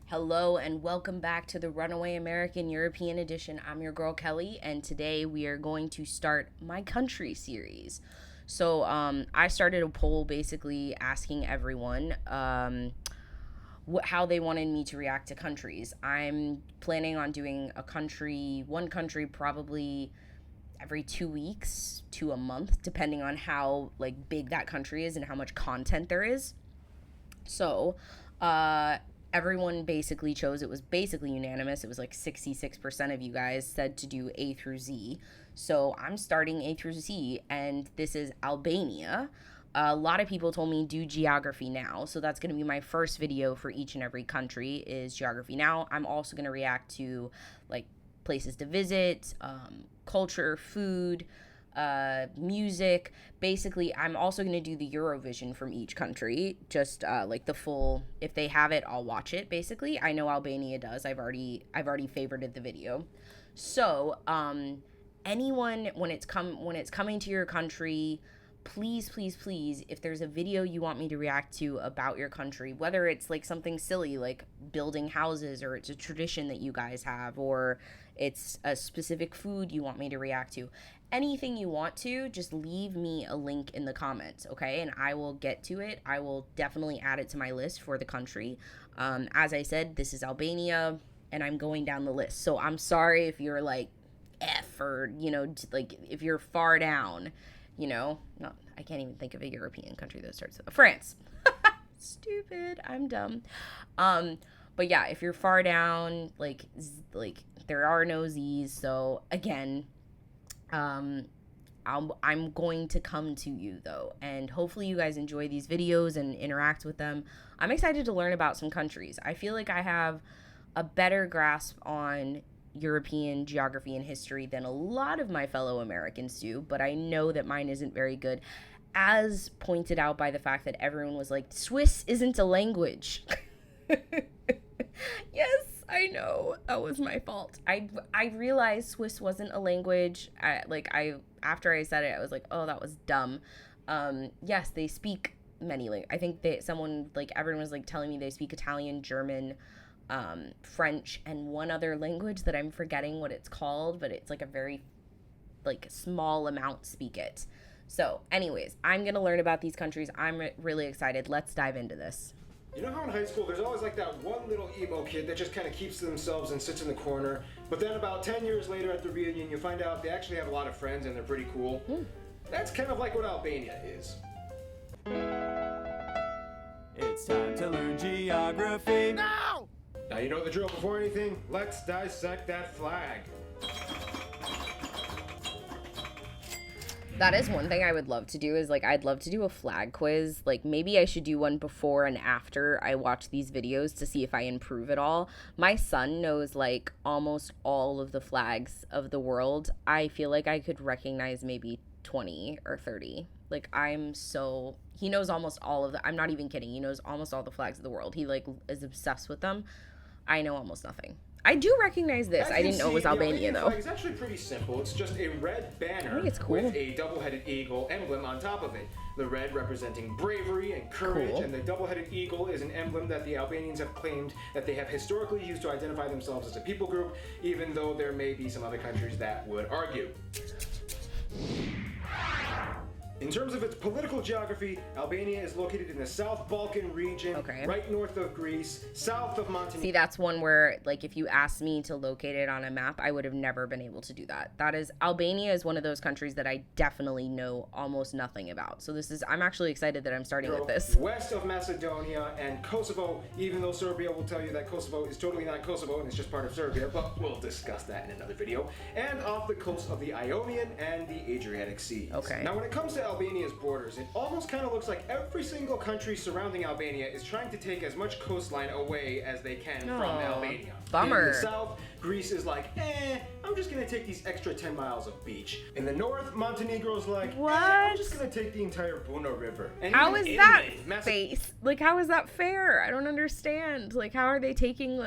Hello and welcome back to the Runaway American European Edition. I'm your girl Kelly, and today we are going to start my country series. So I started a poll basically asking everyone how they wanted me to react to countries. I'm planning on doing one country probably every 2 weeks to a month, depending on how big that country is and how much content there is. So everyone basically chose, it was basically unanimous. It was 66% of you guys said to do A through Z. So I'm starting A through Z, and this is Albania. A lot of people told me do geography now. So that's going to be my first video for each and every country is geography now. I'm also going to react to places to visit, culture, food, music. Basically, I'm also going to do the Eurovision from each country, just the full, if they have it, I'll watch it. Basically, I know Albania does. I've already favorited the video. So anyone, when it's coming to your country, please, if there's a video you want me to react to about your country, whether it's something silly like building houses, or it's a tradition that you guys have, or it's a specific food you want me to react to, anything you want to, just leave me a link in the comments, okay? And I will get to it. I will definitely add it to my list for the country. As I said, this is Albania, and I'm going down the list. So I'm sorry if you're F, or, if you're far down, no, I can't even think of a European country that starts with France. Stupid. I'm dumb. But yeah, if you're far down, there are no Z's. So again, I'm going to come to you though, and hopefully you guys enjoy these videos and interact with them. I'm excited to learn about some countries. I feel like I have a better grasp on European geography and history than a lot of my fellow Americans do, but I know that mine isn't very good, as pointed out by the fact that everyone was like, Swiss isn't a language. Yes, I know, that was my fault. I realized Swiss wasn't a language. After I said it, I was like, oh, that was dumb. Yes, they speak many languages. I think everyone was telling me they speak Italian, German, French, and one other language that I'm forgetting what it's called, but it's a very small amount speak it. So anyways, I'm gonna learn about these countries. I'm really excited. Let's dive into this. You know how in high school there's always that one little emo kid that just kind of keeps to themselves and sits in the corner, but then about 10 years later at the reunion you find out they actually have a lot of friends and they're pretty cool? That's kind of like what Albania is. It's time to learn geography. Now you know the drill. Before anything, let's dissect that flag. That is one thing I would love to do, is I'd love to do a flag quiz. Maybe I should do one before and after I watch these videos to see if I improve at all. My son knows almost all of the flags of the world. I feel like I could recognize maybe 20 or 30. He knows almost all of I'm not even kidding. He knows almost all the flags of the world. He is obsessed with them. I know almost nothing. I do recognize this. I didn't know it was Albania, though. It's actually pretty simple. It's just a red banner I think it's cool. with a double-headed eagle emblem on top of it. The red representing bravery and courage, Cool. and the double-headed eagle is an emblem that the Albanians have claimed that they have historically used to identify themselves as a people group, even though there may be some other countries that would argue. In terms of its political geography, Albania is located in the South Balkan region, right north of Greece, south of Montenegro. See, that's one where, if you asked me to locate it on a map, I would have never been able to do that. Albania is one of those countries that I definitely know almost nothing about. So I'm actually excited that I'm starting with this. West of Macedonia and Kosovo, even though Serbia will tell you that Kosovo is totally not Kosovo and it's just part of Serbia, but we'll discuss that in another video. And off the coast of the Ionian and the Adriatic Seas. Okay. Now, when it comes to Albania's borders, it almost kind of looks like every single country surrounding Albania is trying to take as much coastline away as they can from Albania. Bummer. In the south, Greece is I'm just gonna take these extra 10 miles of beach. In the north, Montenegro's what? I'm just gonna take the entire Buna River. And how is that Italy, space? How is that fair? I don't understand. How are they taking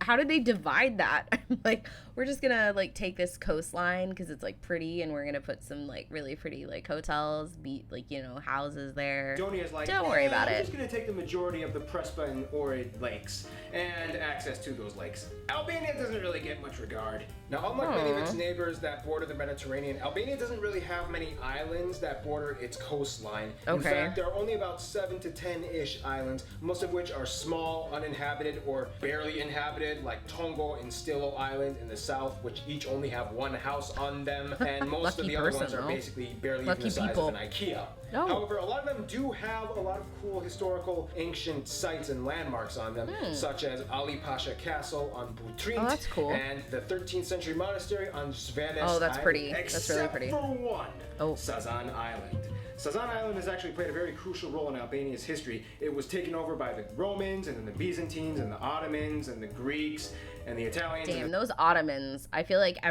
how did they divide that? I'm like, we're just gonna like take this coastline because it's like pretty, and we're gonna put some like really pretty like hotels, like, you know, houses there. Estonia's like, don't worry about we're it. just gonna take the majority of the Prespa and Ohrid lakes and access to those lakes. Albania doesn't really get much regard. Now, unlike many of its neighbors that border the Mediterranean, Albania doesn't really have many islands that border its coastline. In fact, there are only about 7 to 10-ish islands, most of which are small, uninhabited, or barely inhabited, like Tongo and Stilo Island in the south, which each only have one house on them, and most of the other ones are basically barely even the size of an IKEA. However, a lot of them do have a lot of cool historical ancient sites and landmarks on them, such as Ali Pasha Castle on Butrint, that's cool. and the 13th century monastery on Zvedes Oh, that's Island, pretty. That's really pretty. Except for one, Sazan Island. Sazan Island has actually played a very crucial role in Albania's history. It was taken over by the Romans, and then the Byzantines, and the Ottomans, and the Greeks, and the Italians. Damn, those Ottomans! I feel like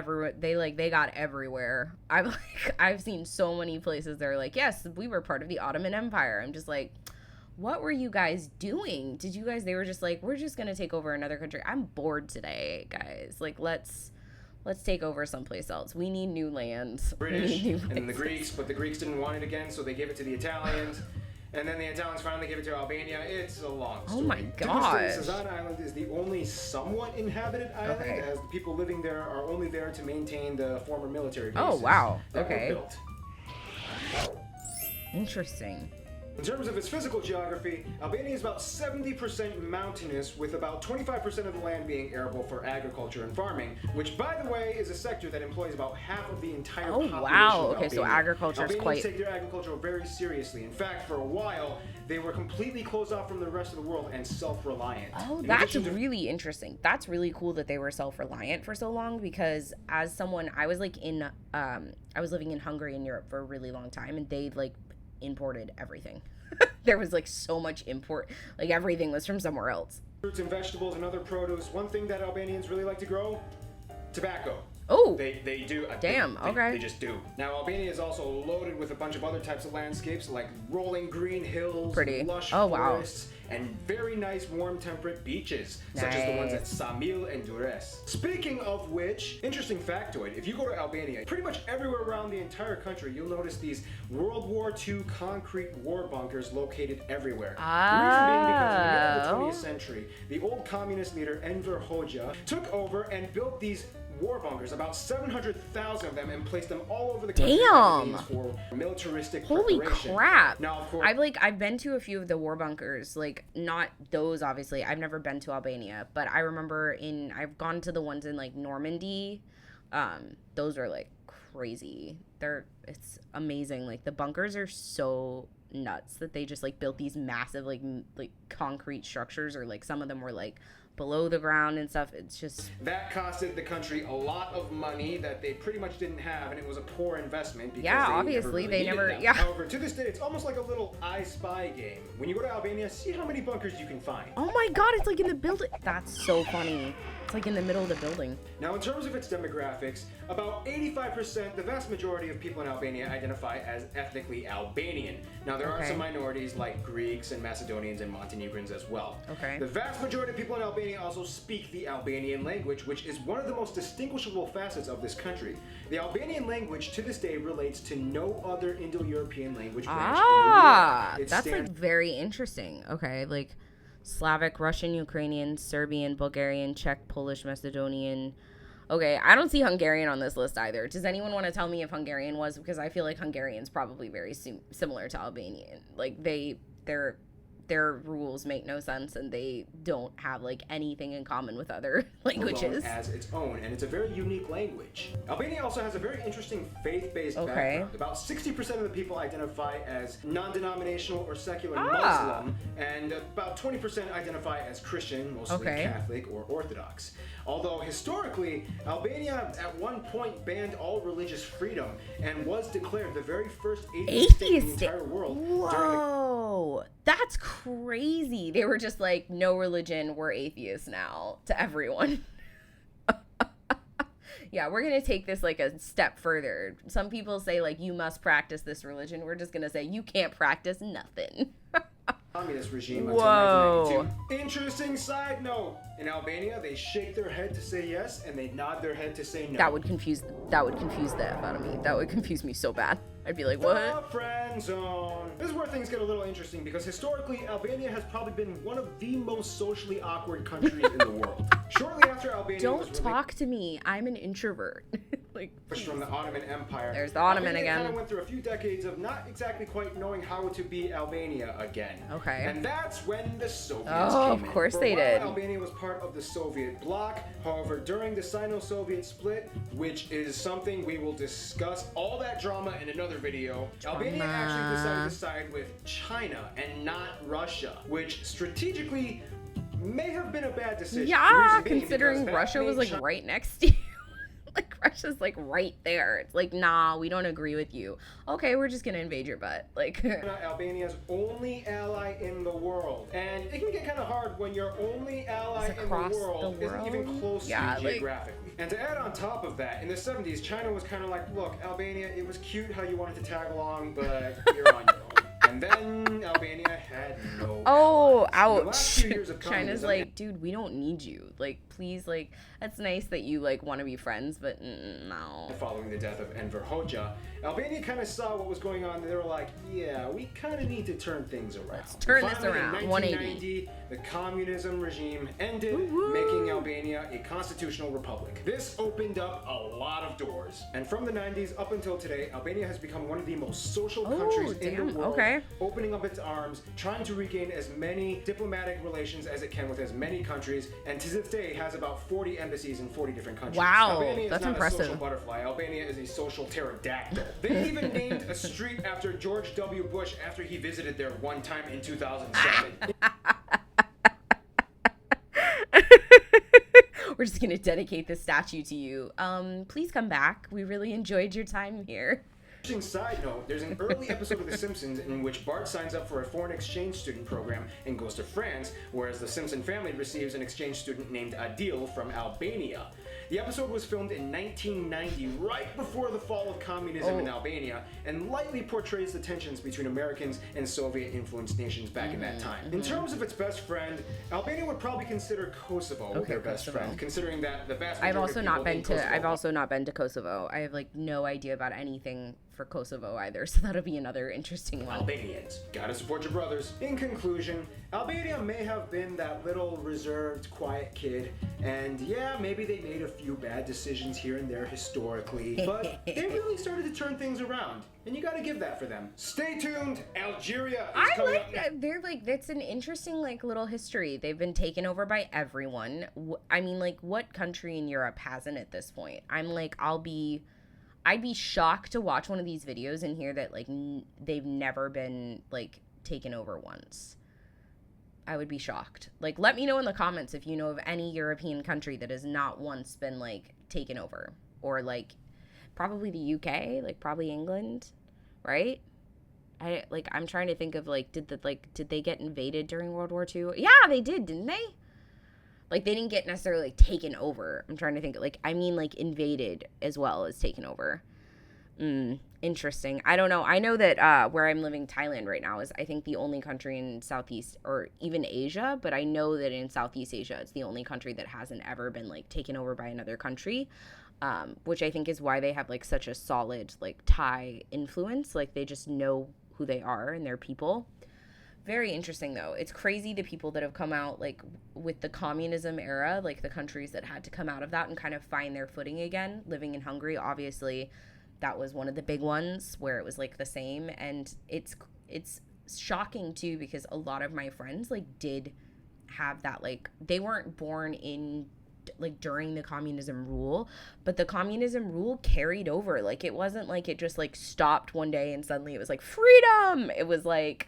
they got everywhere. I've seen so many places that are like, yes, we were part of the Ottoman Empire. I'm just like, what were you guys doing? They were just like, we're just gonna take over another country. I'm bored today, guys. Like, let's take over someplace else. We need new lands. British and the Greeks, but the Greeks didn't want it again, so they gave it to the Italians. And then the Italians finally gave it to Albania. It's a long story. Oh my gosh. Sazan Island is the only somewhat inhabited island, as the people living there are only there to maintain the former military bases. Oh, wow. That were built. Interesting. In terms of its physical geography, Albania is about 70% mountainous, with about 25% of the land being arable for agriculture and farming, which, by the way, is a sector that employs about half of the entire population of Okay, Albania. so agriculture is Albanians take their agriculture very seriously. In fact, for a while, they were completely closed off from the rest of the world and self-reliant. Oh, that's really interesting. That's really cool that they were self-reliant for so long, because as someone, I was living in Hungary in Europe for a really long time, and they like imported everything. There was like so much import, like everything was from somewhere else. Fruits and vegetables and other produce. One thing that Albanians really like to grow: tobacco. Oh, they do. Damn. They just do. Now, Albania is also loaded with a bunch of other types of landscapes, like rolling green hills, lush forests, and very nice warm temperate beaches, such as the ones at Samil and Durrës. Speaking of which, interesting factoid: if you go to Albania, pretty much everywhere around the entire country, you'll notice these World War II concrete war bunkers located everywhere. The reason being because in the middle of the 20th century, the old communist leader Enver Hoxha took over and built these war bunkers, about 700,000 of them, and placed them all over the country for militaristic preparation. Holy crap. Now, of course, I've been to a few of the war bunkers, like not those obviously. I've never been to Albania, but I remember I've gone to the ones in like Normandy. Those are like crazy. It's amazing. Like the bunkers are so nuts that they just like built these massive like concrete structures, or like some of them were like below the ground and stuff. It's just, that costed the country a lot of money that they pretty much didn't have, and it was a poor investment because they never However, to this day, it's almost like a little I Spy game. When you go to Albania, see how many bunkers you can find. Oh my god, it's like in the building. That's so funny. It's like in the middle of the building. Now, in terms of its demographics, about 85%, the vast majority of people in Albania identify as ethnically Albanian. Now, there are some minorities like Greeks and Macedonians and Montenegrins as well. The vast majority of people in Albania also speak the Albanian language, which is one of the most distinguishable facets of this country. The Albanian language to this day relates to no other Indo-European language branch in the world. That's like very interesting. Okay, like Slavic, Russian, Ukrainian, Serbian, Bulgarian, Czech, Polish, Macedonian. Okay, I don't see Hungarian on this list either. Does anyone want to tell me if Hungarian was? Because I feel like Hungarian's probably very similar to Albanian. Like their rules make no sense, and they don't have like anything in common with other languages. As its own, and it's a very unique language. Albania also has a very interesting faith-based background. About 60% of the people identify as non-denominational or secular Muslim, and about 20% identify as Christian, mostly Catholic or Orthodox. Although historically, Albania at one point banned all religious freedom and was declared the very first atheist state in the entire world. Whoa, that's crazy. They were just like, no religion, we're atheists now, to everyone. Yeah, we're going to take this like a step further. Some people say like, you must practice this religion. We're just going to say, you can't practice nothing. communist regime until Whoa. 1992. Interesting side note. In Albania, they shake their head to say yes and they nod their head to say no. That would confuse the F out of me. That would confuse me so bad. I'd be like, The what? friend zone. This is where things get a little interesting because historically, Albania has probably been one of the most socially awkward countries in the world. Shortly after Albania was Don't talk to me. I'm an introvert. Like, from the Ottoman Empire. There's the Ottoman Albania again. kind of went through a few decades of not exactly quite knowing how to be Albania again. Okay. And that's when the Soviets Oh, came of in. course For they a while, did. Albania was part of the Soviet bloc. However, during the Sino-Soviet split, which is something we will discuss all that drama in another video, Albania actually decided to side with China and not Russia, which strategically may have been a bad decision. The yeah, reason being considering because that Russia made was like China right next to you. Like, Russia's like right there. It's like, nah, we don't agree with you. Okay, we're just gonna invade your butt. Like, Albania's only ally in the world. And it can get kind of hard when your only ally in the across world the isn't even world? close Yeah, to you like- geographically. And to add on top of that, in the 70s, China was kind of like, look, Albania, it was cute how you wanted to tag along, but you're on your own. And then Albania had no oh, allies. In the last ouch. few years of China's communism, like, dude, we don't need you. Like, please, like, that's nice that you like want to be friends, but no. following the death of Enver Hoxha, Albania kind of saw what was going on. They were like, yeah, we kind of need to turn things around. Let's turn this Finally, around, in 1990, the communism regime ended, Woo-hoo. making Albania a constitutional republic. This opened up a lot of doors. And from the 90s up until today, Albania has become one of the most social countries in the damn, world, okay. opening up its arms, trying to regain as many diplomatic relations as it can with as many countries, and to this day has about 40 embassies in 40 different countries. Wow, Albania is that's not impressive. a social butterfly. Albania is a social pterodactyl. They even named a street after George W. Bush after he visited there one time in 2007. We're just gonna dedicate this statue to you. Please come back. We really enjoyed your time here. Interesting side note, there's an early episode of The Simpsons in which Bart signs up for a foreign exchange student program and goes to France, whereas the Simpson family receives an exchange student named Adil from Albania. The episode was filmed in 1990, right before the fall of communism in Albania, and lightly portrays the tensions between Americans and Soviet-influenced nations back in that time. In terms of its best friend, Albania would probably consider Kosovo their best Kosovo. friend, considering that the vast I've majority also of not people been in to. Kosovo I've also not been to Kosovo. I have like no idea about anything for Kosovo either. So that'll be another interesting one. Albanians. Gotta support your brothers. In conclusion, Albania may have been that little reserved, quiet kid, and yeah, maybe they made a few bad decisions here and there historically, but they really started to turn things around, and you gotta give that for them. Stay tuned, Algeria is I coming like up next. that. They're like, that's an interesting like little history. They've been taken over by everyone. I mean, like, what country in Europe hasn't at this point? I'm like, I'd be shocked to watch one of these videos and hear that like they've never been like taken over once. I would be shocked. Like, let me know in the comments if you know of any European country that has not once been like taken over, or like probably the UK, like probably England, right? I'm trying to think of like did they get invaded during World War II? Yeah, they did, didn't they? Like, they didn't get necessarily like taken over. I'm trying to think, like, I mean like invaded as well as taken over. Interesting. I don't know. I know that where I'm living, Thailand right now, is I think the only country in Southeast or even Asia, but I know that in Southeast Asia it's the only country that hasn't ever been like taken over by another country, which I think is why they have like such a solid like Thai influence. Like, they just know who they are and their people. Very interesting, though. It's crazy the people that have come out, like, with the communism era, like, the countries that had to come out of that and kind of find their footing again. Living in Hungary, obviously, that was one of the big ones where it was, like, the same. And it's shocking, too, because a lot of my friends, like, did have that, like, they weren't born in, like, during the communism rule, but the communism rule carried over. Like, it wasn't like it just, like, stopped one day and suddenly it was, like, freedom! It was like,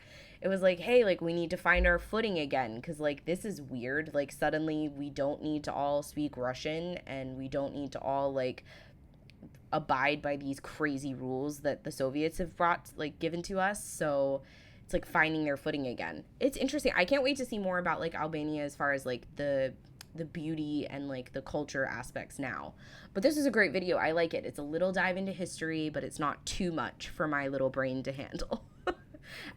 hey, like, we need to find our footing again because, like, this is weird. Like, suddenly we don't need to all speak Russian and we don't need to all, like, abide by these crazy rules that the Soviets have given to us. So it's, like, finding their footing again. It's interesting. I can't wait to see more about, like, Albania as far as, like, the beauty and, like, the culture aspects now. But this is a great video. I like it. It's a little dive into history, but it's not too much for my little brain to handle.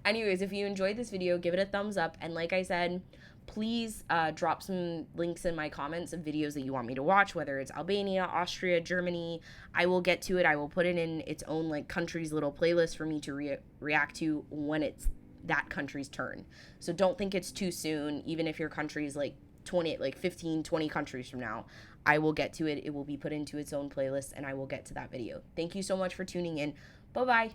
Anyways, if you enjoyed this video, give it a thumbs up. And like I said, please drop some links in my comments of videos that you want me to watch, whether it's Albania, Austria, Germany. I will get to it. I will put it in its own like country's little playlist for me to react to when it's that country's turn. So don't think it's too soon. Even if your country's like 15, 20 countries from now, I will get to it. It will be put into its own playlist and I will get to that video. Thank you so much for tuning in. Bye-bye.